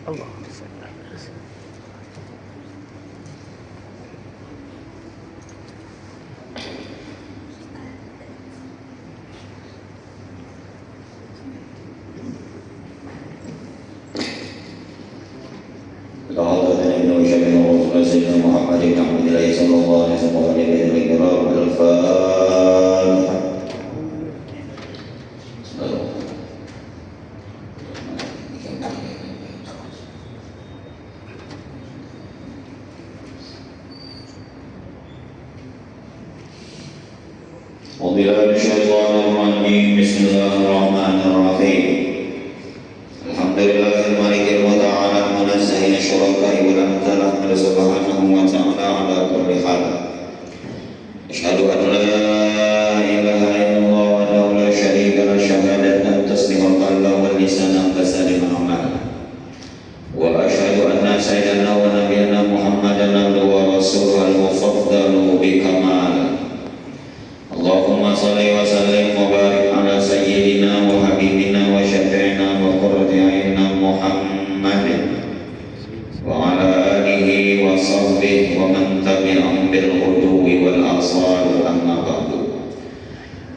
Allah SWT. سيدنا محمد بن عبد الله صلى الله عليه وسلم وعلى الكرام الفاتحة. بسم الله الرحمن الرحيم. الحمد لله الملك المتعالى المنزه الشركاء والأمثال أحمد سبحانه وتعالى على كل حال. أشهد أن لا إله إلا الله وحده لا شريك له شهادة تصدق القلب واللسان وسالم الأعمال. وأشهد أن سيدنا ونبينا محمدا عبده ورسوله المفضل بكمال. اللهم صل وسلم وبارك على سيدنا وحبيبنا وشفيعنا وقرة أعيننا محمد وعلى آله وصحبه ومن تبعهم بالغدو والآصال. أما بعد.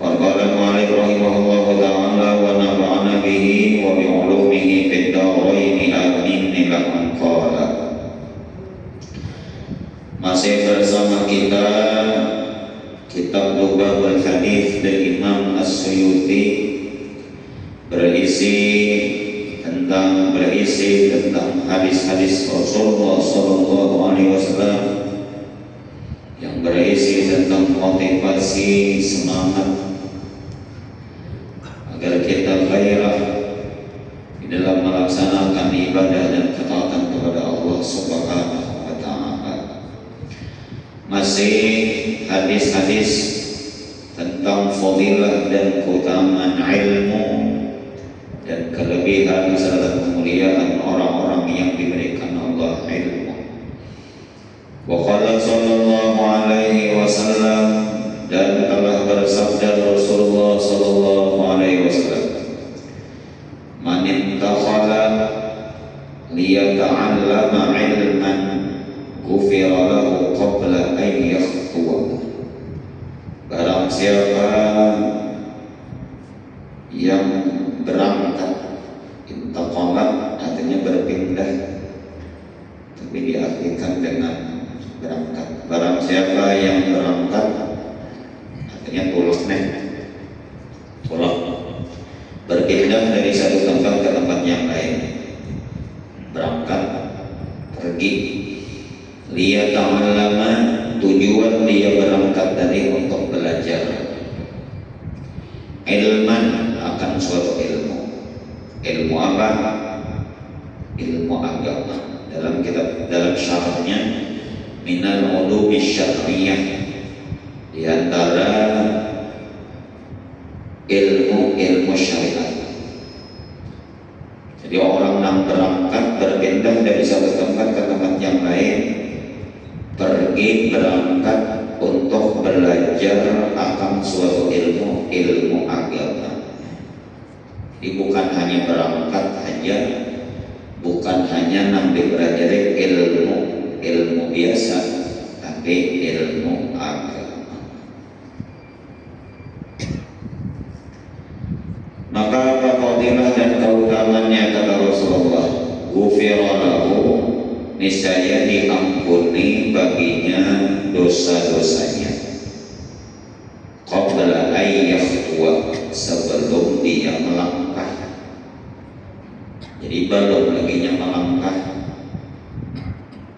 وقال المؤلف رحمه الله تعالى ونفعنا به وبعلومه في الدارين آمين. لمن قال. Masih bersama kita Kitab Lubabul Hadis dari Imam As-Suyuti berisi tentang hadis-hadis Rasulullah Sallallahu Alaihi Wasallam yang berisi tentang motivasi semangat agar kita gairah di dalam melaksanakan ibadah dan ketaatan kepada Allah Subhanahu wa Ta'ala. Masih hadis-hadis tentang fadilah dan keutamaan ilmu dan kelebihan serta kemuliaan orang-orang yang diberikan Allah ilmu. Wa qala sallallahu alaihi wasallam, dan telah bersabda Rasulullah sallallahu alaihi wasallam, man intakhala liyata'allama ilman ghufira lahu qabla an yakhtuwa. Barang siapa yang berangkat, intaqala artinya berpindah, tapi diartikan dengan berangkat. Barang siapa yang berangkat artinya pulang, berpindah dari satu tempat ke tempat yang lain, berangkat, pergi. Dia ta'allama, tujuan dia berangkat tadi untuk belajar ilman, akan suatu ilmu. Ilmu apa? Ilmu agama. Dalam syarahnya minal ulumi syar'iyah, di antara ilmu syariat. Jadi orang yang berangkat, berpindah dari satu tempat ke tempat yang lain, pergi berangkat untuk belajar akan suatu ilmu agama. Jadi bukan hanya berangkat saja, bukan hanya nanti belajar ilmu biasa, tapi ilmu agama. Maka fadilah dan keutamaannya kata Rasulullah, ghufira lahu, niscaya diampuni baginya dosa-dosanya, qabla ayyakhtuwa, sebelum dia melangkah. Jadi belum laginya melangkah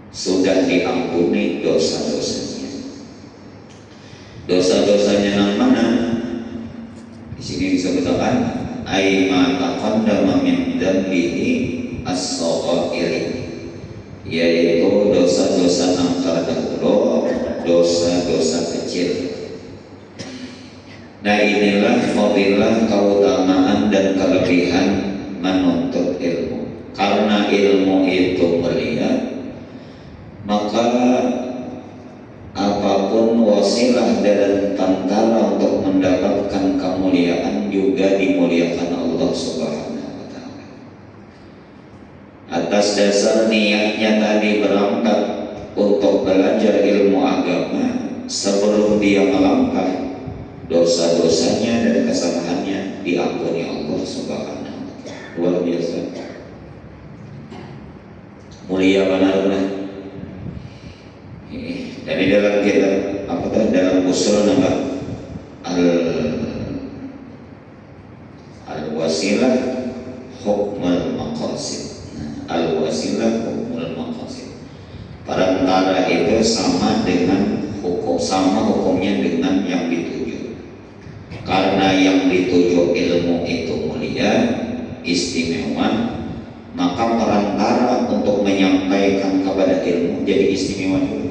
sudah diampuni dosa-dosanya. Dosa-dosanya yang mana? Di sini disebutkan ay ma taqaddama min dambihi as-saghairi, yaitu dosa-dosa yang terdahulu, dosa-dosa kecil. Nah, inilah fadilah, keutamaan dan kelebihan menuntut ilmu. Karena ilmu itu mulia, maka apapun wasilah dan tantara untuk mendapatkan kemuliaan juga dimuliakan Allah Subhanahu wa Ta'ala. atas dasar niatnya tadi berangkat untuk belajar ilmu agama, sebelum dia melangkah, dosa-dosanya dan kesalahannya diampuni Allah Subhanahu wa Ta'ala. Luar biasa, mulia benar-benar. Dari dalam kitab apa tuh, dalam usul nama al-wasilah hukmul maqasid. Al-wasilah hukmul maqasid. Perantara itu sama dengan hukumnya dengan yang dituju. Karena yang dituju ilmu itu mulia, istimewa, maka perantara untuk menyampaikan kepada ilmu jadi istimewa juga.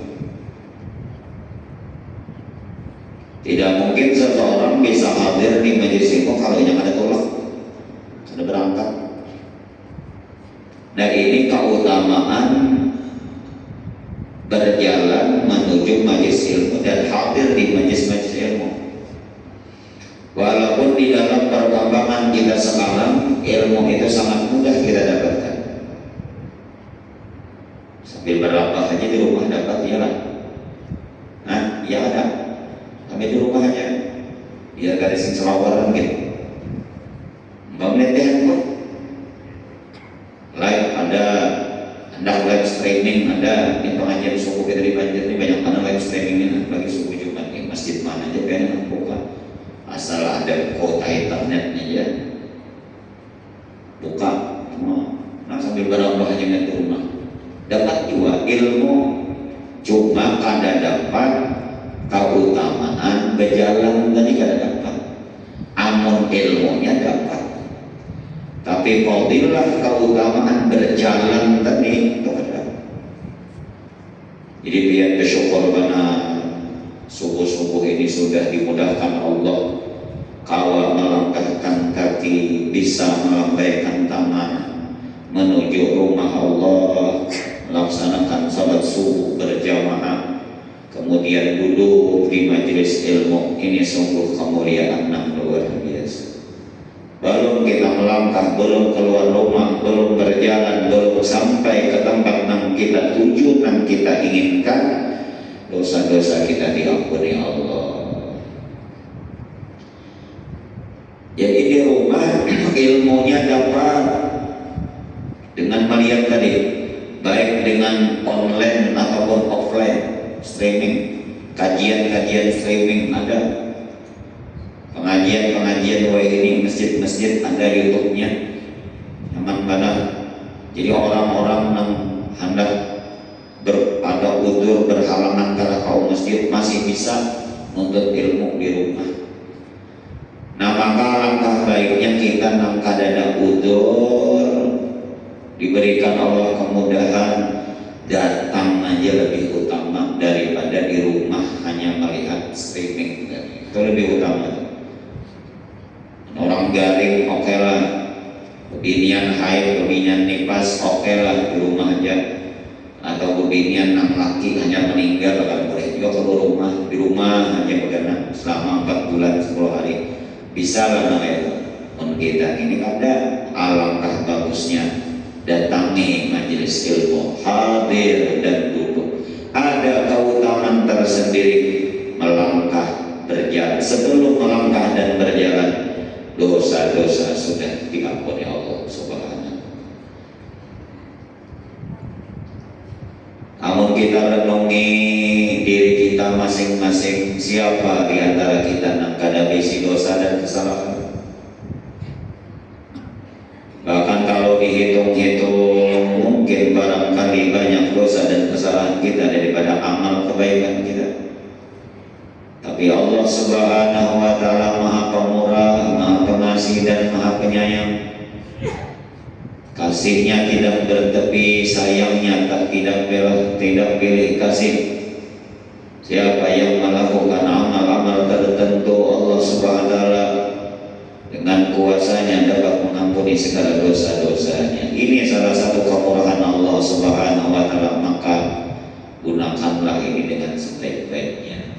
Tidak mungkin seseorang bisa hadir di majelis ilmu kalau yang ada tolak, ada berangkat. Nah, ini keutamaan berjalan menuju majelis ilmu dan hadir di majelis ilmu. Walaupun di dalam perkembangan kita sekarang ilmu itu sangat mudah kita dapatkan. Sambil berlapah aja di rumah dapat, ya lah. Nah, ya ada. Kami di rumah aja. Biar gak ada sing selawaran gitu. Mbak menit handphone. Live ada, hendak live streaming, ada di pengajian suku kita di Banjar ini banyak mana live streamingnya bagi suku Jumat di masjid mana aja pengen buka, asal ada kuota internetnya ya buka. Nah, sambil berambah aja di rumah dapat juga ilmu, cuma kada dapat keutamaan berjalan tadi kada dapat, amun ilmunya dapat. Tapi fadilah keutamaan berjalan tadi itu ada. Jadi biar bersyukur karena subuh-subuh ini sudah dimudahkan Allah, kawa melangkahkan kaki, bisa melambaikan tangan menuju rumah Allah, melaksanakan salat subuh berjamaah, kemudian duduk di majelis ilmu. Ini sungguh kemuliaan yang luar biasa. Belum kita melangkah, belum keluar rumah, belum berjalan, belum sampai ke tempat yang kita tuju, yang kita inginkan, dosa-dosa kita diampuni Allah. Jadi di rumah ilmunya dapat dengan melihat tadi, baik dengan online ataupun offline streaming, kajian-kajian streaming ada. Pengajian ini masjid-masjid ada YouTube-nya, nyaman banget. Jadi orang-orang yang hendak ada udzur berhalangan karena kaum masjid masih bisa menuntut ilmu di rumah. Nah, maka langkah baiknya kita nang kadada udzur diberikan Allah kemudahan, datang aja lebih utama daripada di rumah hanya melihat streaming. Itu lebih utama. Orang garing oke lah, kebinian haid, kebinian nifas oke lah di rumah aja, atau kebinian nang laki hanya meninggal kan boleh juga keluar rumah, di rumah hanya begadang selama 4 bulan 10 hari bisa lah namanya. Kita ini ada alangkah bagusnya datangi majelis ilmu, hadir dan duduk. Ada keutamaan tersendiri melangkah berjalan. Sebelum melangkah dan berjalan, dosa-dosa sudah diampuni Allah Subhanahu. Namun kita renungi diri kita masing-masing, siapa di antara kita yang kada bisi dosa dan kesalahan. Bahkan kalau dihitung-hitung mungkin barangkali banyak dosa dan kesalahan kita daripada amal kebaikan kita. Tapi Allah Subhanahu wa Ta'ala Maha Pemurah, Maha Pengasih dan Maha Penyayang. Kasihnya tidak bertepi, sayangnya tidak pilih kasih. Siapa yang melakukan amal-amal tertentu, Allah Subhanahu wa Ta'ala dengan kuasanya dapat mengampuni segala dosa-dosanya. Ini salah satu kemurahan Allah Subhanahu wa Ta'ala, maka gunakanlah ini dengan sebaik-baiknya.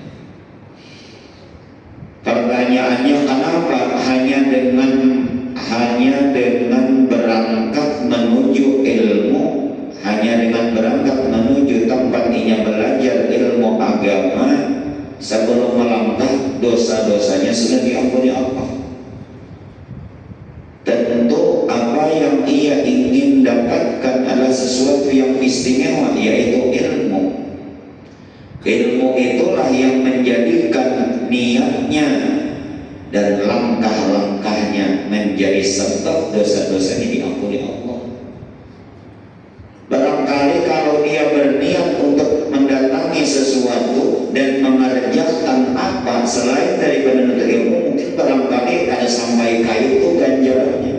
Pertanyaannya, kenapa hanya dengan berangkat menuju ilmu tempatnya belajar ilmu agama, sebelum melangkah dosa-dosanya sudah diampuni Allah. Tentu apa yang ia ingin dapatkan adalah sesuatu yang istimewa, yaitu ilmu. Ilmu itulah yang menjadikan niatnya dan langkah-langkahnya menjadi sebab dosa-dosanya diampuni Allah. Barangkali kalau dia berniat untuk mendatangi sesuatu dan mengerjakan apa selain daripada menuntut ilmu, mungkin barangkali ada sampai kayu itu ganjarannya.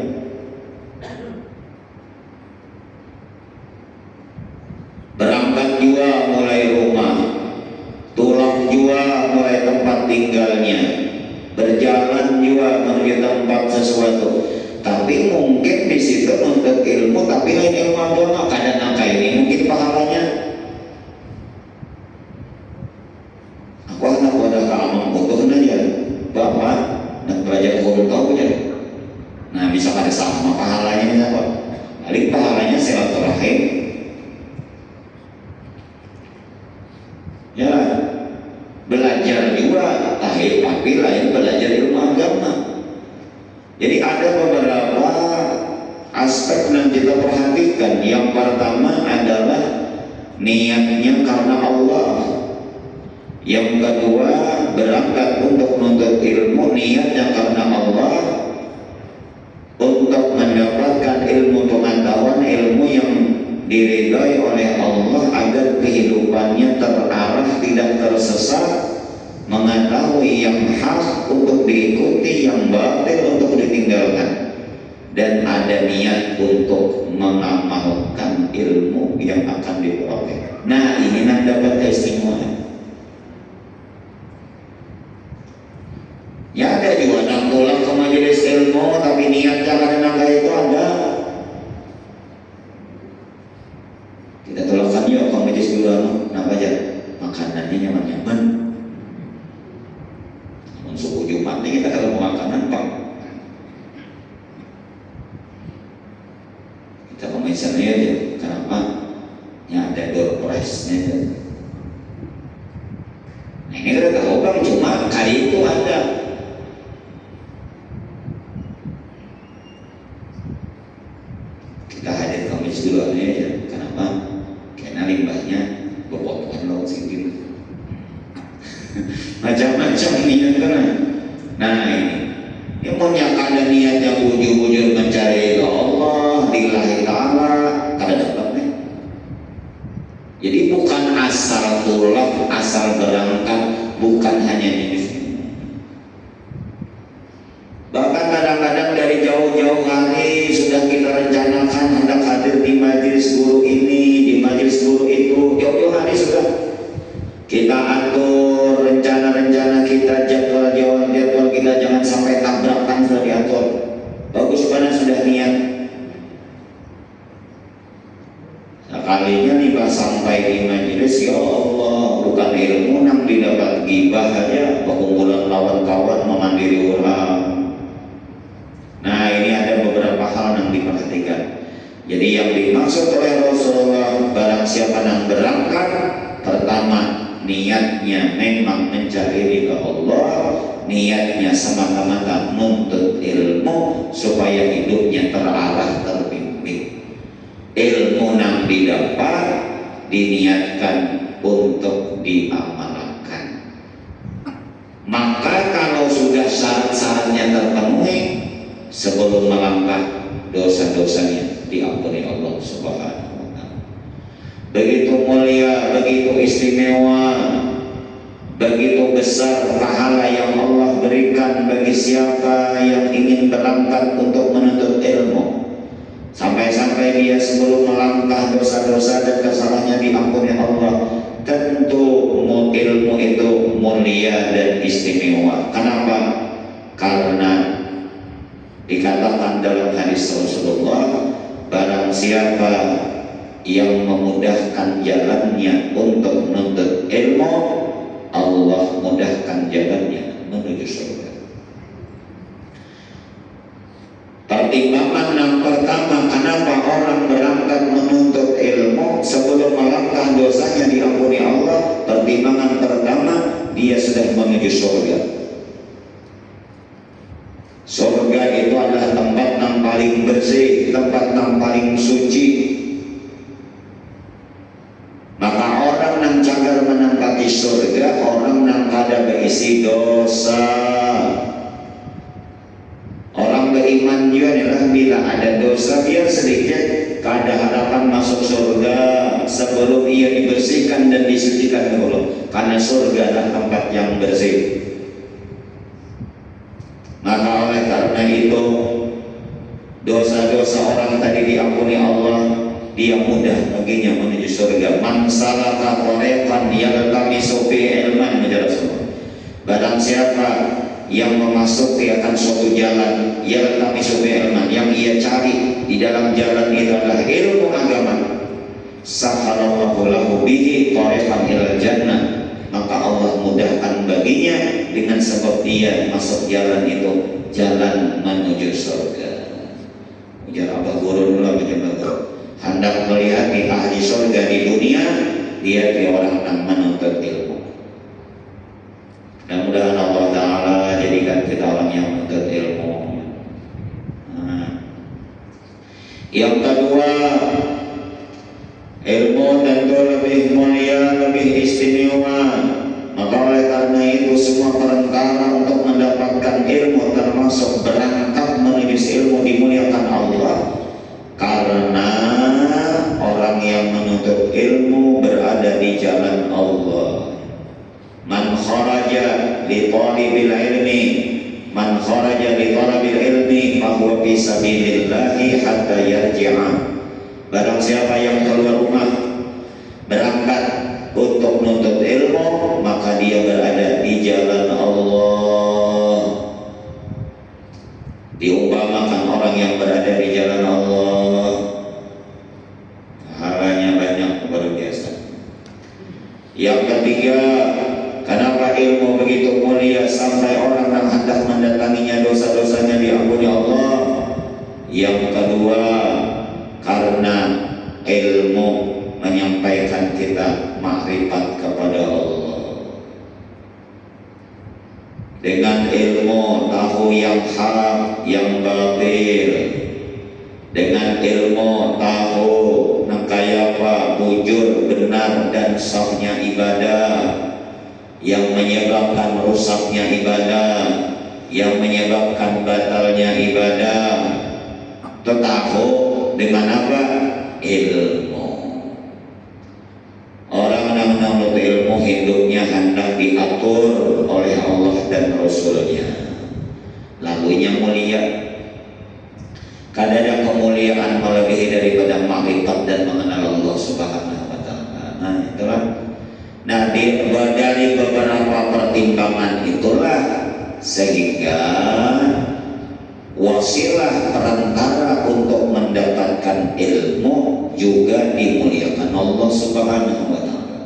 Berangkat jua mulai rumah, tulang jua mulai tempat tinggalnya, berjalan jua menuju tempat sesuatu. Tapi mungkin di situ menuntut ilmu, tapi lain ilmu agama. Kadang angka ini mungkin pahalanya. Aku anak wadah keamang butuh aja, bapak dan belajar tahu ya. Nah bisa ada sama pahalanya nih apa? Paling pahalanya silaturahim. Ya, belajar juga, tapi lain belajar ilmu agama. Jadi ada beberapa aspek yang kita perhatikan. Yang pertama adalah niatnya karena Allah. Yang kedua, berangkat untuk menuntut ilmu, niatnya karena Allah, untuk mendapatkan ilmu pengetahuan, ilmu yang diridhai oleh Allah agar kehidupannya terarah, tidak tersesat, mengetahui yang hak untuk diikuti, yang batil untuk ditinggalkan, dan ada niat untuk mengamalkan ilmu yang akan diperoleh. Nah ini yang dapat keistimewaan. Ya ada juga yang pulang ke majelis ilmu tapi niat karena naga itu ada. Kita tolakkan yuk ke majelis dulu, kenapa aja makanannya nyaman-nyaman. Suku Jumat ini kita kalau mau makanan pak, kita pemirsaannya aja. Kenapa? Ya ada door prize-nya. Nah ini kita tahu bang, cuma kali itu ada. Kita hadir kamis dulu aja. Kenapa? Karena limbahnya berpotongan laut sendiri. Macam-macam niat kan. Nah ini yang punya ada niat yang bujur-bujur mencari Allah, lillahi ta'ala, kada dapatnya. Jadi bukan asal pulang, asal berangkat, bukan hanya ini. Bahkan kadang-kadang dari jauh-jauh hari sudah kita rencanakan hendak hadir di majelis guru ini, di majelis guru itu, jauh-jauh hari sudah kita atur rencana-rencana kita, jadwal kita, jangan sampai tabrakan sudah diatur. Bagus karena sudah niat. Sekalinya nih pas sampai di majelis, ya Allah, bukan ilmu yang didapat gibah aja, perkumpulan lawan kawan memandiri orang. Nah ini ada beberapa hal yang diperhatikan. Jadi yang dimaksud oleh Rasulullah, barang siapa yang berangkat, pertama niatnya memang mencari ridha Allah, niatnya semata-mata menuntut ilmu supaya hidupnya terarah, terbimbing. Ilmu yang didapat diniatkan untuk diamalkan. Maka kalau sudah syarat-syaratnya terpenuhi, sebelum melangkah dosa-dosanya diampuni Allah Subhanahu wa ta'ala. Begitu mulia, begitu istimewa, begitu besar pahala yang Allah berikan bagi siapa yang ingin berangkat untuk menuntut ilmu. Sampai-sampai dia sebelum melangkah dosa-dosa dan kesalahannya diampuni Allah. Tentu ilmu itu mulia dan istimewa. Kenapa? Karena dikatakan dalam hadis Rasulullah, barang siapa yang memudahkan jalannya untuk menuntut ilmu, Allah mudahkan jalannya menuju surga. Pertimbangan yang pertama, kenapa orang berangkat menuntut ilmu sebelum melangkah dosanya diampuni menuju surga. Surga itu adalah tempat yang paling bersih, tempat yang paling suci. Maka orang yang cagar menempati surga, orang yang kada berisi dosa. Orang beriman juga adalah bila ada dosa biar sedikit, kada harapan masuk surga sebelum ia dibersihkan dan disucikan dulu. Karena surga adalah tempat yang bersih. Maka oleh karena itu dosa-dosa orang tadi diampuni Allah, dia mudah baginya menuju surga. Man salaka tariqan yaltamisu fihi ilman, barang siapa yang memasuki akan suatu jalan yaltamisu fihi ilman, yang ia cari di dalam jalan itu adalah ilmu agama, sahalallahu lahu bihi tariqan ilal jannah, maka Allah mudahkan baginya dengan sebab dia masuk jalan itu, jalan menuju surga. Ujar Abah Guru dulu, hendak melihat di ahli surga di dunia, dia di orang yang menuntut ilmu. Mudah-mudahan Allah Ta'ala jadikan kita orang yang menuntut ilmu. Yang kedua, ilmu tentu lebih mulia, lebih istimewa. Maka oleh karena itu semua perantara untuk mendapatkan ilmu, termasuk berangkat menuju ilmu, dimuliakan Allah. Karena orang yang menuntut ilmu berada di jalan Allah. Man kharaja li talibil ilmi, man kharaja li talabil ilmi fahuwa fi sabilillahi hatta yarji'a. Barang siapa yang keluar rumah berangkat untuk menuntut ilmu, maka dia berada di jalan Allah. Diumpamakan orang yang berada di jalan Allah, pahalanya banyak, luar biasa. Yang ketiga, kenapa ilmu begitu mulia sampai orang yang hendak mendatanginya dosa-dosanya diampuni Allah? Yang kedua, karena ilmu menyampaikan kita makrifat kepada Allah. Dengan ilmu tahu yang hak, yang batil. Dengan ilmu tahu nakayapa bujur, benar dan sahnya ibadah, yang menyebabkan rusaknya ibadah, yang menyebabkan batalnya ibadah. Tahu dengan apa? Ilmu. Orang yang menurut ilmu hidupnya hendak diatur oleh Allah dan Rasulnya, lalunya mulia. Kadang kemuliaan melebihi daripada makrifat dan mengenal Allah Subhanahu wa Ta'ala. Nah, itulah. Nah, dari beberapa pertimbangan itulah sehingga wasilah perantara untuk mendapatkan ilmu juga dimuliakan Allah Subhanahu wa Ta'ala.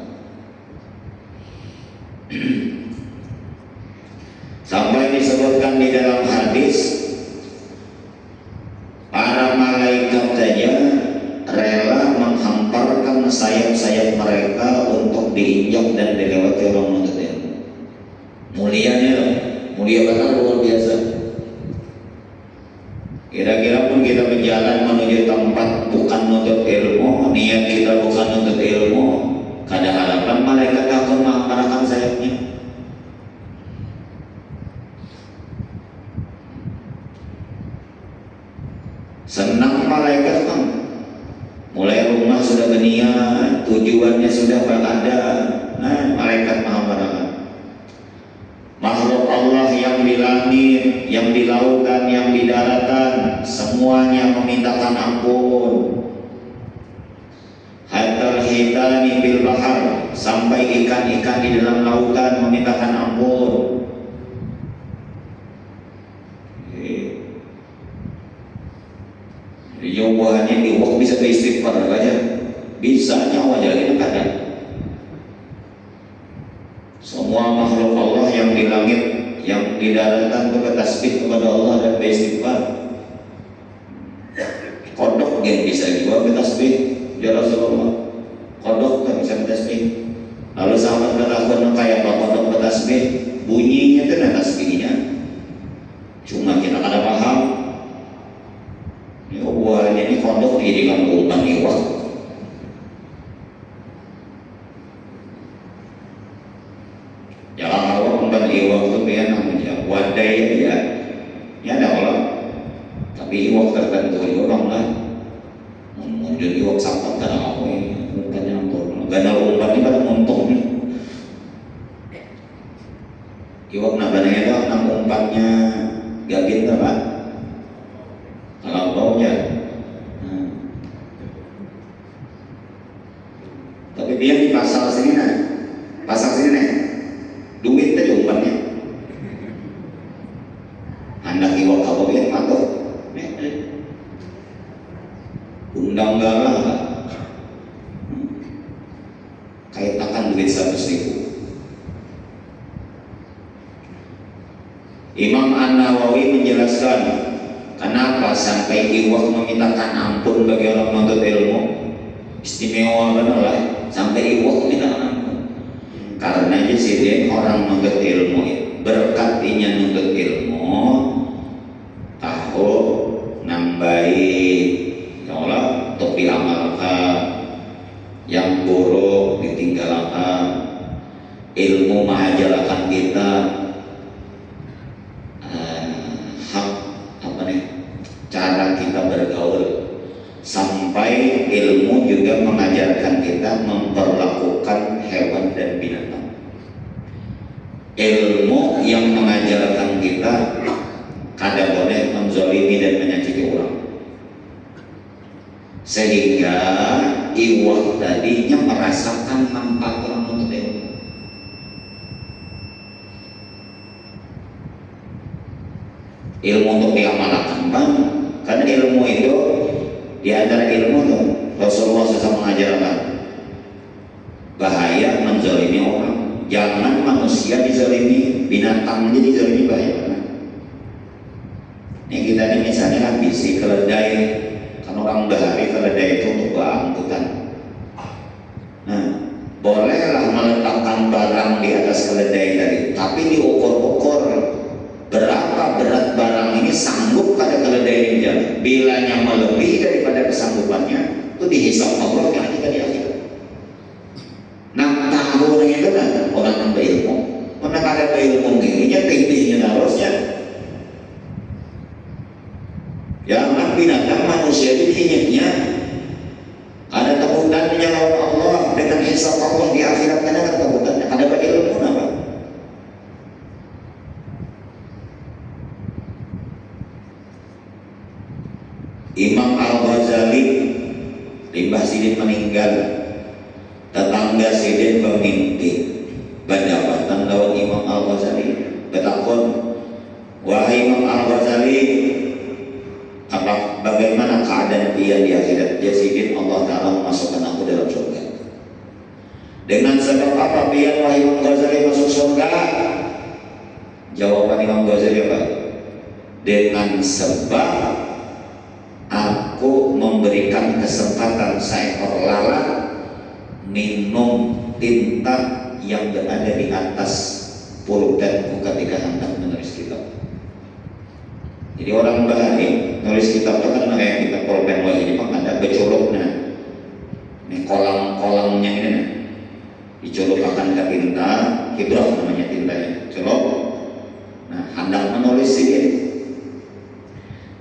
Sampai disebutkan di dalam hadis, para malaikat saja rela menghamparkan sayap-sayap mereka untuk diinjak dan dilewati orang menuntut ilmu. Mulianya, mulia benar, luar biasa. Kira-kira pun kita berjalan menuju tempat bukan menuntut ilmu, niat kita bukan menuntut ilmu, kada harapan malaikat akan menghamparkan sayapnya. Senang malaikat kan, mulai rumah sudah berniat, tujuannya sudah berada. Nah, malaikat menghamparkan. Makhluk Allah yang di langit, yang di lautan, yang di daratan, semuanya memintakan ampun. Hatta hitani bil bahar, sampai ikan-ikan di dalam lautan memintakan ampun. Jadi jawabannya di waktu bisa beristighfar aja, bisa nyawa jadi kadang. Semua makhluk Allah yang di langit, yang di daratan itu bertasbih kepada Allah dan beristighfar. Kodok yang bisa juga bertasbih, ya Rasulullah. Kodok kan bisa bertasbih. Lalu sahabat katakan kayak apa kodok bertasbih? bunyinya itu tasbihnya, cuma kita kada paham. Wah ini kondok dijadikan umpan iwak. Jangan kalau umpan iwak itu biar namanya wadai ya, ya ada orang. Tapi iwak tertentu orang lah, muncul iwak sampai kada apa ini umpannya nonton, gak ada umpannya pada nonton. Iwak nabanya itu nang umpannya gabin apa? Kalau baunya. Tapi dia di pasar sini nah, pasar sini nih, duit tadi umpannya. Hendak iwak apa biar mantap. Undang galah, kaitakan duit 100.000. Imam An-Nawawi menjelaskan kenapa sampai iwak memintakan ampun bagi orang menuntut ilmu. Istimewa benar lah, sampai iwak memintakan ampun. Karena jadi orang menuntut ilmu, berkatnya menuntut ilmu, tahu nambahi, ya Allah, untuk diamalkan, yang buruk ditinggalkan, ilmu mengajarkan kita cara kita bergaul, sampai ilmu juga mengajarkan kita memperlakukan hewan dan binatang. Ilmu yang mengajarkan kita kada boleh menzalimi dan menyakiti orang, sehingga iwak tadinya merasakan manfaat orang untuk ilmu. Ilmu untuk diamalkan bang. Karena ilmu itu, di antara ilmu tuh Rasulullah SAW mengajarkan bahaya menzalimi orang. Jangan manusia dizalimi, binatang jadi dizalimi bahaya. Ini kita ini misalnya bisi keledai, kan orang bahari keledai itu untuk angkutan. Nah, bolehlah meletakkan barang di atas keledai tadi, tapi diukur-ukur berapa berat barang ini sanggup pada keledai ini jalan. Bilanya melebihi daripada kesanggupannya, itu dihisap Allah yang kita di akhirat. Nah, tahu orang itu kan orang yang berilmu, mana ada berilmu gininya tingginya harusnya. Jangan binatang manusia itu tingginya ada takutannya lawan Allah dengan hisap Allah di akhirat, karena ada takutannya. Ada berilmu apa? Imam Al-Ghazali limbah sidin meninggal, tetangga sidin bermimpi berdapatan lawan Imam Al-Ghazali, bertakun, wahai Imam Al-Ghazali, bagaimana keadaan dia di akhirat? Dia sidin, Allah Ta'ala memasukkan aku dalam surga. Dengan sebab apa biar wahai Imam Ghazali masuk surga? Jawaban Imam Ghazali apa? Dengan sebab aku memberikan kesempatan seekor lalat minum tinta yang berada di atas pulpenku ketika hendak menulis kitab. Jadi orang bahari nulis kitab itu kan kayak kita pulpen wah ini mah ada becoloknya. Ini kolam-kolamnya ini nih. Dicolokkan ke tinta, hidrof namanya tintanya. Colok. Nah, hendak menulis sedikit.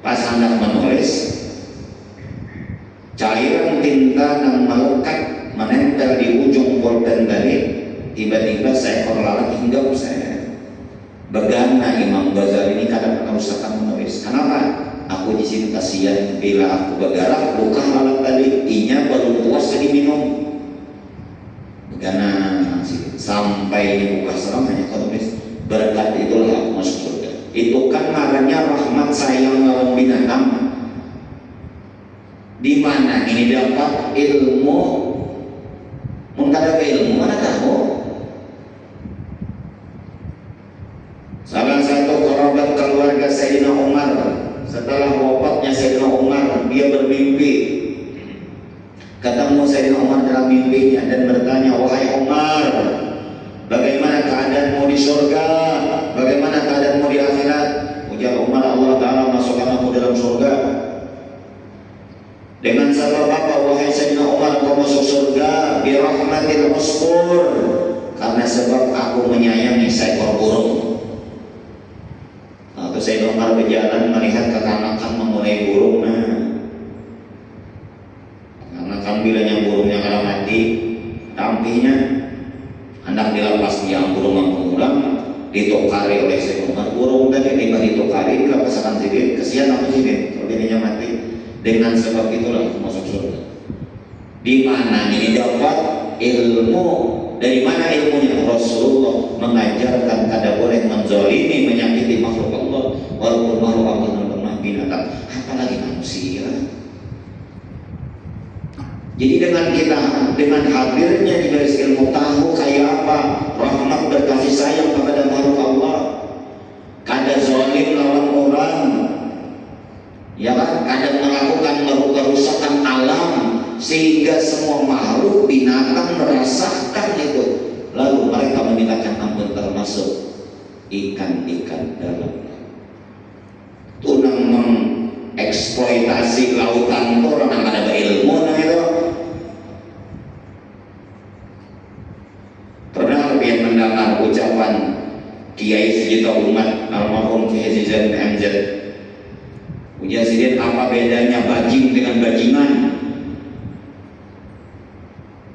Pas hendak menulis, cairan tinta yang melekat menempel di ujung pulpen tadi, tiba-tiba seekor lalat hinggap saya. Begana Imam Ghazali ini kadang kerusakan menulis. Kenapa? Aku di sini kasihan bila aku bergerak buka lalat tadi, inya baru puas jadi minum. Begana sampai dibuka serang hanya menulis berkat itulah aku masuk surga. Itu kan marahnya rahmat sayang lawan binatang. Di mana ini dapat ilmu? Mengkada ilmu mana tahu? Salah satu kerabat keluarga Sayyidina Umar, setelah wafatnya Sayyidina Umar, dia bermimpi ketemu Sayyidina Umar dalam mimpinya dan bertanya, wahai Umar, bagaimana keadaanmu di di surga, bagaimana keadaanmu di akhirat? Ujar Umar, Allah Ta'ala masukkan aku dalam surga. Dengan sebab apa wahai Sayyidina Umar kau masuk surga? Bi rahmatil usfur, karena sebab aku menyayangi seekor burung. Waktu Sayyidina Umar berjalan melihat kekanakan memulai burung, karena kan bilanya burungnya kalau mati, tampihnya hendak dilepas dia burung pulang, ditokari oleh Sayyidina Umar. Burung tadi tiba ditokari, dilepaskan sedikit, kesian aku sini, kalau dirinya mati. Dengan sebab itulah aku masuk surga. Di mana ini dapat ilmu? Dari mana ilmunya? Rasulullah mengajarkan kada boleh menzalimi, menyakiti makhluk Allah, walaupun makhluk Allah lemah binatang, apalagi manusia. Jadi dengan hadirnya di garis ilmu, tahu kayak apa rahmat berkasih sayang kepada makhluk Allah, kada zalim lawan orang, ya kan, kadang melakukan kerusakan alam sehingga semua makhluk binatang merasakan itu, lalu mereka memintakan ampun, termasuk ikan-ikan dalam. Tunang mengeksploitasi lautan itu orang yang ada ilmu itu. Pernah kalian mendengar ucapan Kiai sejuta umat almarhum Kiai Haji Zain MZ? Ujar sidin, apa bedanya bajing dengan bajingan?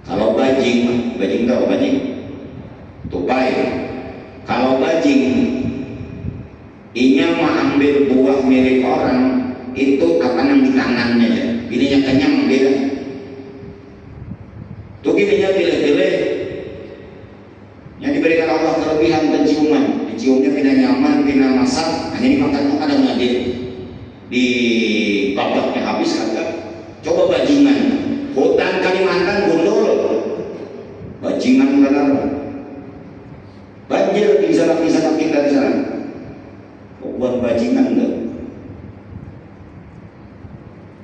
Kalau bajing tahu bajing? Tupai. Kalau bajing, inya mau ambil buah milik orang, itu apa yang di tangannya aja. Ininya kenyang beda. Tuh gininya pilih-pilih. Yang diberikan Allah kelebihan penciuman, diciumnya tidak nyaman, tidak masak, hanya dimakan kadang ngadir. Di babaknya habis kagak. Coba bajingan, hutan Kalimantan gundul, bajingan benar, banjir di sana kita di sana. Buat bajingan enggak?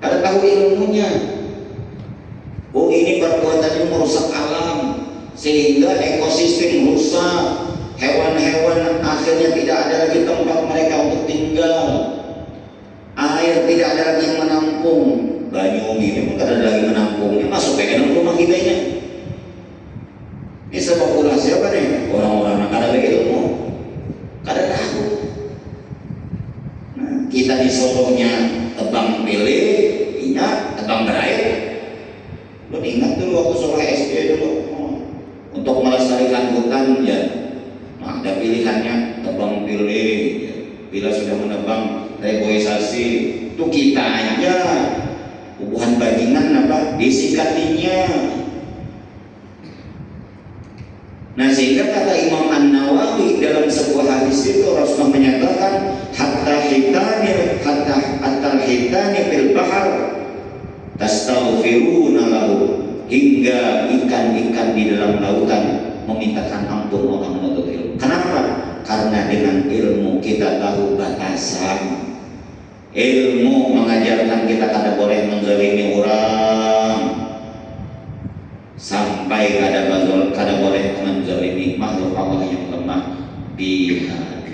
Ada tahu ilmunya. Oh, ini perbuatannya merusak alam sehingga ekosistem rusak, hewan-hewan akhirnya tidak ada lagi tempat mereka untuk tinggal. Air tidak ada lagi yang menampung. Banyuwangi ini pun tidak ada lagi menampungnya, masuk ke dalam rumah kita ini. Ini sebab ulah siapa nih? Orang-orang yang kada ada ilmu, kada tahu. Nah, kita disuruhnya tebang pilih, ingat tebang berai. Lu ingat dulu waktu sekolah SD dulu, untuk melestarikan hutan ya, nah, ada pilihannya tebang pilih. Ya. Bila sudah menebang reboisasi, itu kita aja hubungan bajingan apa disikatinya. Nah, sehingga kata Imam An-Nawawi dalam sebuah hadis itu Rasulullah menyatakan hatta hitani fil bahar tastaghfiruna lahu, hingga ikan-ikan di dalam lautan memintakan ampun orang menuntut ilmu. Kenapa? Karena dengan ilmu kita tahu batasan. Ilmu mengajarkan kita kada boleh menzalimi orang, sampai kada boleh menzalimi makhluk Allah yang lemah binatang.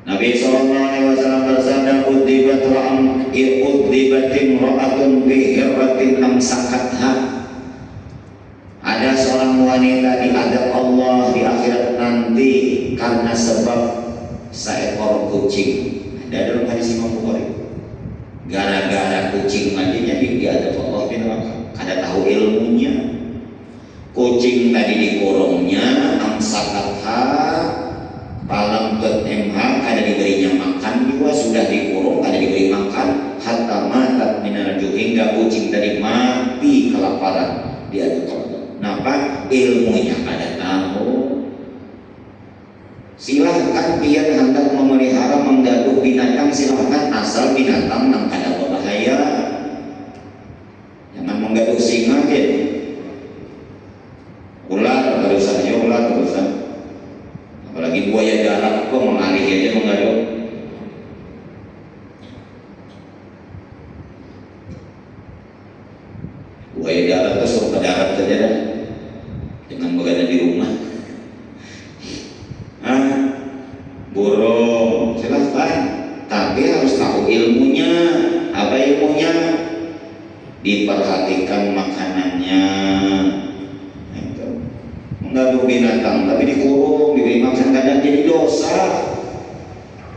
Nabi SAW bersabda, udzibat imra'atun bi hirratin amsakatha. Ada seorang wanita diadab Allah di akhirat nanti karena sebab seekor kucing. Ada dalam hadis Imam Bukhari. Gara-gara kucing aja jadi diadab Allah di neraka. Kada tahu ilmunya. Kucing tadi dikurungnya, amsakatha, palang ke MH, kada diberinya makan juga, sudah dikurung, kada diberi makan, hatta matat minal ju', hingga kucing tadi mati kelaparan. Diadab Allah. Kenapa? Ilmunya kada tahu. Silahkan pian hendak memelihara menggaduh binatang, silahkan, asal binatang nang kada berbahaya. Jangan menggaduh singa kan. Ular harus saja, ular harus. Apalagi buaya darat kok mengalih aja menggaduh. Buaya darat itu suruh ke darat saja dah. burung, silahkan, tapi harus tahu ilmunya. Apa ilmunya? Diperhatikan makanannya. Itu mengganggu binatang, tapi dikurung, diberi makan kadang jadi dosa.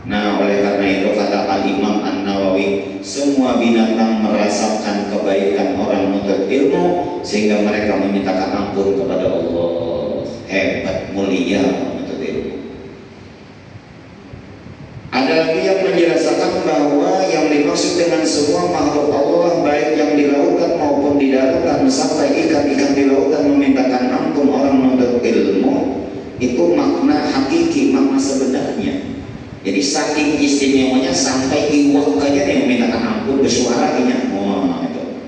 Nah, oleh karena itu kata Al-Imam An-Nawawi, semua binatang merasakan kebaikan orang menuntut ilmu sehingga mereka memintakan ampun kepada Allah. Hebat, mulia menuntut ilmu. Ada lagi yang menjelaskan bahwa yang dimaksud dengan semua makhluk Allah, baik yang di lautan maupun di daratan, sampai ikan-ikan di lautan memintakan ampun orang menuntut ilmu, itu makna hakiki, makna sebenarnya. Jadi saking istimewanya sampai iwak aja yang memintakan ampun bersuaranya. Wah, itu.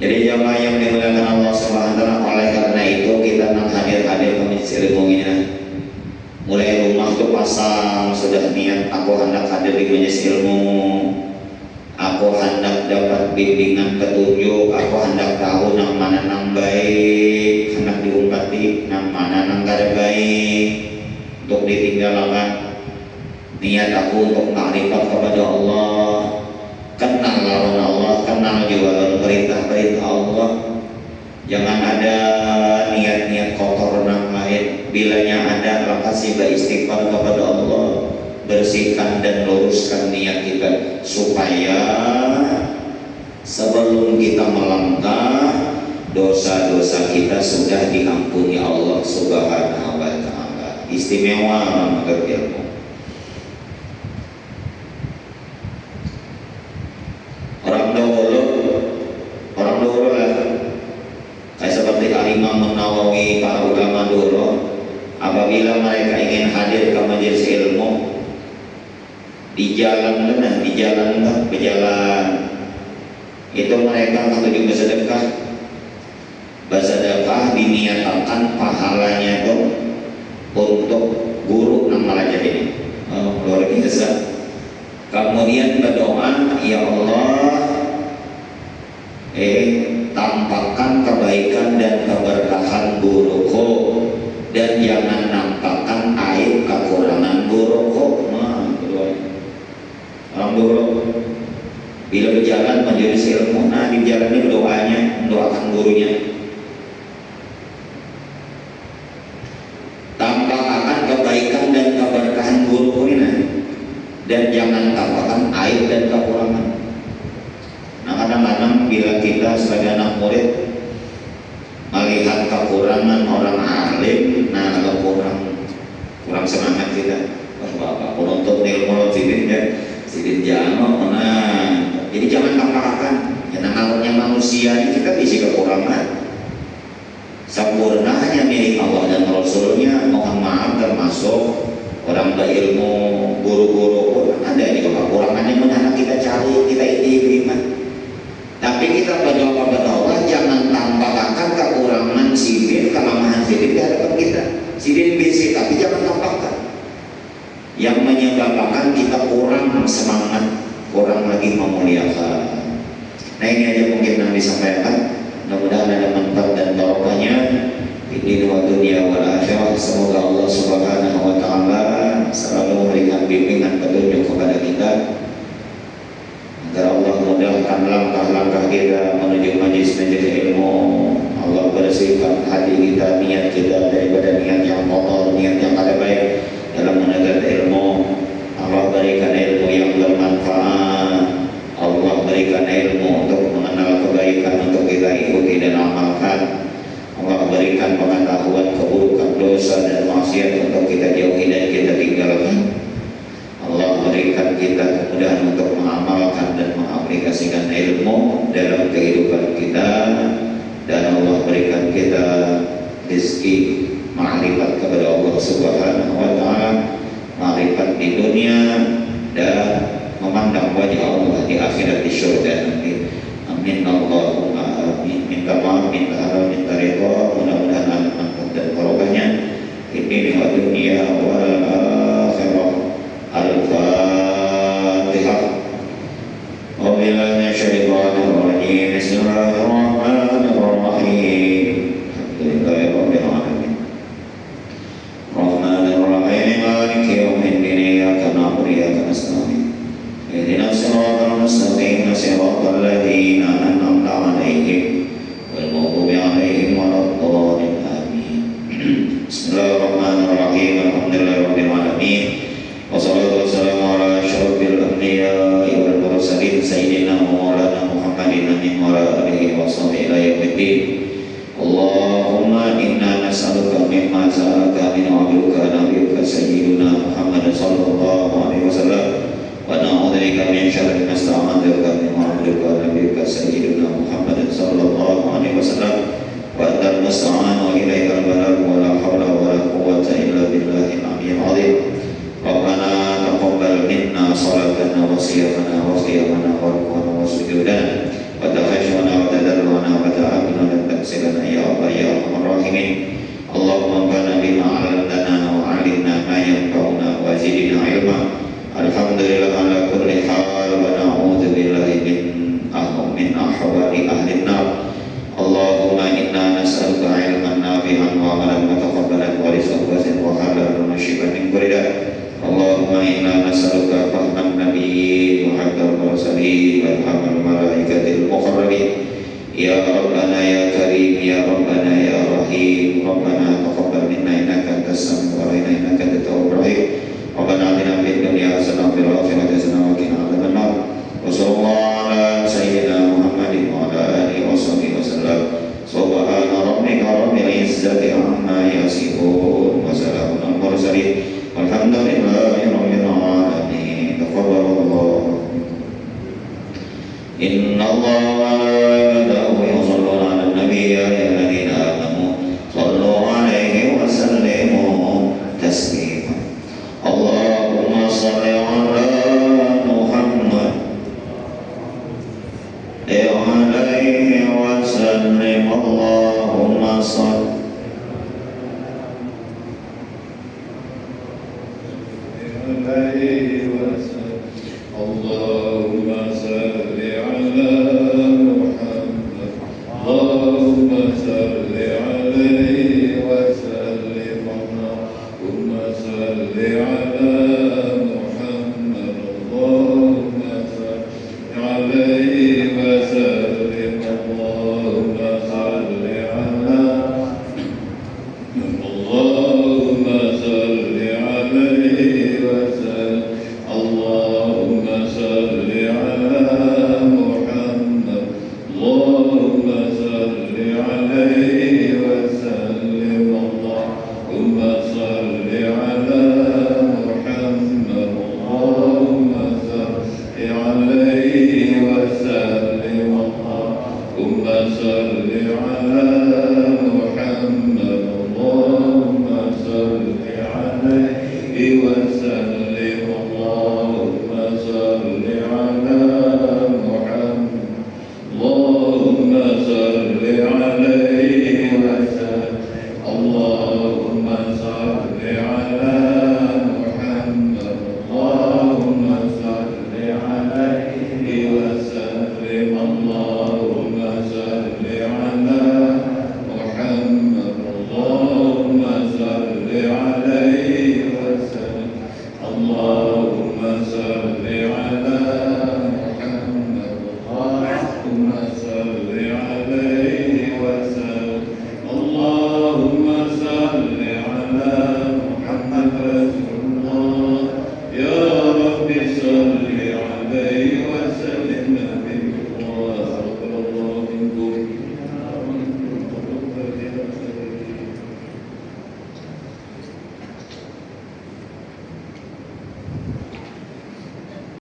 Jadi jamaah yang dimuliakan Allah Subhanahu wa taala, oleh karena itu kita nang hadir-hadir ke majelis ilmu ini. Mulai rumah tuh pasang sudah niat, aku hendak hadir di majelis ilmu. Aku hendak dapat bimbingan petunjuk, aku hendak tahu nang mana nang baik, hendak diumpati nang mana nang kada baik untuk ditinggalkan. Niat aku untuk makrifat kepada Allah, kenal lawan Allah, kenal juga perintah-perintah Allah. Jangan ada niat-niat kotor nang lain. Bilanya ada, maka sibah istighfar kepada Allah, bersihkan dan luruskan niat kita supaya sebelum kita melangkah dosa-dosa kita sudah diampuni Allah Subhanahu wa taala. Istimewa menuntut ilmu. Orang dahulu lah, kayak seperti Al-Imam Nawawi, para ulama dulu, apabila mereka ingin hadir ke majelis ilmu, di jalan berjalan itu mereka menuju bersedekah diniatkan pahalanya itu untuk guru yang mengajar ini. Luar biasa. Kemudian berdoa, ya Allah, tampakkan kebaikan dan keberkahan guruku dan jangan nampakkan aib kekurangan guruku. Orang dulu bila berjalan majelis ilmu, nah di jalan ini doanya, mendoakan gurunya. Tampakkan kebaikan dan keberkahan guru ini, dan jangan tampakkan aib dan kekurangan. Nah, kadang-kadang bila kita sebagai anak murid melihat kekurangan orang alim, nah kalau kurang semangat kita, bapak penuntut ilmu sidin jano, nah jadi jangan tampakkan. Karena alurnya manusia ini kita isi kekurangan. Sempurna hanya milik Allah dan Rasulnya. Mohon maaf, termasuk orang berilmu, guru-guru ada ini kekurangannya, mana kita cari, kita terima. Tapi kita berdoa kepada Allah, jangan tampakkan kekurangan sidin, kelemahan sidin di hadapan kita. Sidin bisi, tapi jangan tampakkan. Yang menyebabkan kita kurang semangat, kurang lagi memuliakan. Nah, ini aja mungkin yang disampaikan. Mudah-mudahan ada manfaat dan barokahnya di dunia wal akhirah. Semoga Allah Subhanahu wa taala selalu memberikan bimbingan petunjuk kepada kita, agar Allah mudahkan langkah-langkah kita menuju majelis-majelis ilmu. Allah bersihkan hati kita, niat kita daripada niat yang kotor, niat yang kada baik dalam menegar ilmu. Allah berikan ilmu yang bermanfaat. Allah berikan ilmu untuk mengenal kebaikan, untuk kita ikuti dan amalkan. Allah berikan pengetahuan keburukan, dosa dan maksiat untuk kita jauhi dan kita tinggalkan. Allah berikan kita kemudahan untuk mengamalkan dan mengaplikasikan ilmu dalam kehidupan kita, dan Allah berikan kita rezeki ma'rifat kepada Allah Subhanahu wa taala, ma'rifat di dunia dan memandang wajah Allah di akhirat, di syurga nanti. Amin Allahumma amin. Minta maaf, minta halal, minta ridha, mudah-mudahan ada manfaat dan barokahnya ini di dunia wal akhirah. Al-Fatihah. Wabillahi minasyaitonir rajim. Bismillahirrahmanirrahim. Alhamdulillahirabbil alamin. الدين اللهم إنا نسألك مما سألك من عبدك نبيك سيدنا محمد صلى الله عليه وسلم ونعوذ بك من شر ما استعاذك من عبدك نبيك سيدنا محمد صلى الله عليه وسلم وأنت المستعان وإليك البلاغ ولا حول ولا قوة إلا بالله العلي العظيم ربنا تقبل منا صلاتنا وصيامنا وقيامنا وركوعنا وسجودنا وتخشعنا وتدرعنا وتعاملنا تكسلنا يا الله يا أرحم الراحمين اللهم انفعنا بما علمتنا وعلمنا ما ينفعنا وزدنا علما الحمد لله على كل حال ونعوذ بالله من أحوال أهل النار اللهم إنا نسألك علما نافعا وعملا متقبلا ورزقا وحلالا ونشفا من كل داء اللهم إنا نسألك فهم النبيين وحق المرسلين والحمد الملائكة المقربين يا ربنا يا كريم يا ربنا يا رحيم ربنا تقبل منا إنك أنت السميع العليم إنك أنت التواب الرحيم ربنا آتنا في الدنيا حسنة وفي الآخرة حسنة وقنا عذاب النار وصلى الله